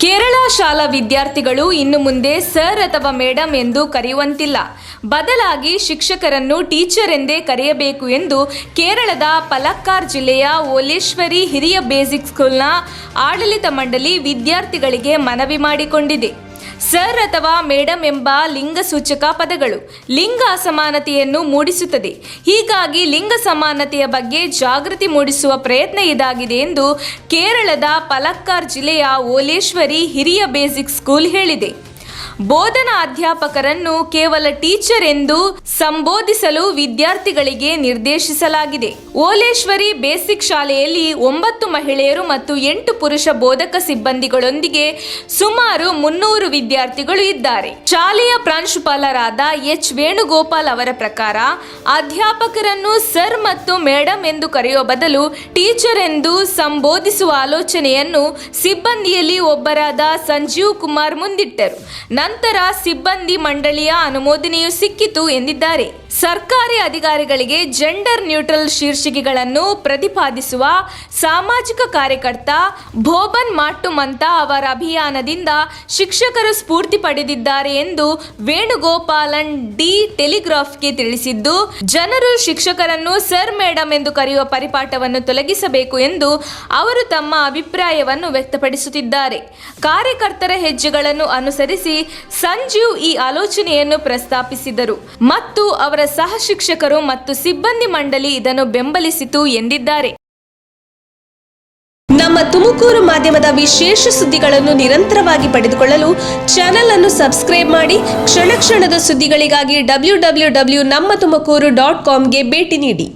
ಕೇರಳ ಶಾಲಾ ವಿದ್ಯಾರ್ಥಿಗಳು ಇನ್ನು ಮುಂದೆ ಸರ್ ಅಥವಾ ಮೇಡಮ್ ಎಂದು ಕರೆಯುವಂತಿಲ್ಲ. ಬದಲಾಗಿ ಶಿಕ್ಷಕರನ್ನು ಟೀಚರ್ ಎಂದೇ ಕರೆಯಬೇಕು ಎಂದು ಕೇರಳದ ಪಲಕ್ಕಾಡ್ ಜಿಲ್ಲೆಯ ಓಲೇಶ್ವರಿ ಹಿರಿಯ ಬೇಸಿಕ್ ಸ್ಕೂಲ್ನ ಆಡಳಿತ ಮಂಡಳಿ ವಿದ್ಯಾರ್ಥಿಗಳಿಗೆ ಮನವಿ ಮಾಡಿಕೊಂಡಿದೆ. ಸರ್ ಅಥವಾ ಮೇಡಮ್ ಎಂಬ ಲಿಂಗ ಸೂಚಕ ಪದಗಳು ಲಿಂಗ ಅಸಮಾನತೆಯನ್ನು ಮೂಡಿಸುತ್ತದೆ. ಹೀಗಾಗಿ ಲಿಂಗ ಸಮಾನತೆಯ ಬಗ್ಗೆ ಜಾಗೃತಿ ಮೂಡಿಸುವ ಪ್ರಯತ್ನ ಇದಾಗಿದೆ ಎಂದು ಕೇರಳದ ಪಲಕ್ಕಾಡ್ ಜಿಲ್ಲೆಯ ಓಲೇಶ್ವರಿ ಹಿರಿಯ ಬೇಸಿಕ್ ಸ್ಕೂಲ್ ಹೇಳಿದೆ. ಬೋಧನಾ ಅಧ್ಯಾಪಕರನ್ನು ಕೇವಲ ಟೀಚರ್ ಎಂದು ಸಂಬೋಧಿಸಲು ವಿದ್ಯಾರ್ಥಿಗಳಿಗೆ ನಿರ್ದೇಶಿಸಲಾಗಿದೆ. ಓಲೇಶ್ವರಿ ಬೇಸಿಕ್ ಶಾಲೆಯಲ್ಲಿ 9 ಮಹಿಳೆಯರು ಮತ್ತು 8 ಪುರುಷ ಬೋಧಕ ಸಿಬ್ಬಂದಿಗಳೊಂದಿಗೆ ಸುಮಾರು 300 ವಿದ್ಯಾರ್ಥಿಗಳು ಇದ್ದಾರೆ. ಶಾಲೆಯ ಪ್ರಾಂಶುಪಾಲರಾದ ಎಚ್ ವೇಣುಗೋಪಾಲ್ ಅವರ ಪ್ರಕಾರ ಅಧ್ಯಾಪಕರನ್ನು ಸರ್ ಮತ್ತು ಮೇಡಮ್ ಎಂದು ಕರೆಯುವ ಬದಲು ಟೀಚರ್ ಎಂದು ಸಂಬೋಧಿಸುವ ಆಲೋಚನೆಯನ್ನು ಸಿಬ್ಬಂದಿಯಲ್ಲಿ ಒಬ್ಬರಾದ ಸಂಜೀವ್ ಕುಮಾರ್ ಮುಂದಿಟ್ಟರು. ನಂತರ ಸಿಬ್ಬಂದಿ ಮಂಡಳಿಯ ಅನುಮೋದನೆಯೂ ಸಿಕ್ಕಿತು ಎಂದಿದ್ದಾರೆ. ಸರ್ಕಾರಿ ಅಧಿಕಾರಿಗಳಿಗೆ ಜೆಂಡರ್ ನ್ಯೂಟ್ರಲ್ ಶೀರ್ಷಿಕೆಗಳನ್ನು ಪ್ರತಿಪಾದಿಸುವ ಸಾಮಾಜಿಕ ಕಾರ್ಯಕರ್ತ ಭೋಬನ್ ಮಾಟ್ಟುಮಂತ ಅವರ ಅಭಿಯಾನದಿಂದ ಶಿಕ್ಷಕರು ಸ್ಫೂರ್ತಿ ಪಡೆದಿದ್ದಾರೆ ಎಂದು ವೇಣುಗೋಪಾಲನ್ ಡಿ ಟೆಲಿಗ್ರಾಫ್ಗೆ ತಿಳಿಸಿದ್ದು, ಜನರು ಶಿಕ್ಷಕರನ್ನು ಸರ್ ಮೇಡಮ್ ಎಂದು ಕರೆಯುವ ಪರಿಪಾಠವನ್ನು ತೊಲಗಿಸಬೇಕು ಎಂದು ಅವರು ತಮ್ಮ ಅಭಿಪ್ರಾಯವನ್ನು ವ್ಯಕ್ತಪಡಿಸುತ್ತಿದ್ದಾರೆ. ಕಾರ್ಯಕರ್ತರ ಹೆಜ್ಜೆಗಳನ್ನು ಅನುಸರಿಸಿ ಸಂಜೀವ್ ಈ ಆಲೋಚನೆಯನ್ನು ಪ್ರಸ್ತಾಪಿಸಿದರು ಮತ್ತು ಅವರ ಸಹ ಶಿಕ್ಷಕರು ಮತ್ತು ಸಿಬ್ಬಂದಿ ಮಂಡಳಿ ಇದನ್ನು ಬೆಂಬಲಿಸಿತು ಎಂದಿದ್ದಾರೆ. ನಮ್ಮ ತುಮಕೂರು ಮಾಧ್ಯಮದ ವಿಶೇಷ ಸುದ್ದಿಗಳನ್ನು ನಿರಂತರವಾಗಿ ಪಡೆದುಕೊಳ್ಳಲು ಚಾನೆಲ್ ಅನ್ನು ಸಬ್ಸ್ಕ್ರೈಬ್ ಮಾಡಿ. ಕ್ಷಣ ಕ್ಷಣದ ಸುದ್ದಿಗಳಿಗಾಗಿ www.nammathumakuru.com ಗೆ ಭೇಟಿ ನೀಡಿ.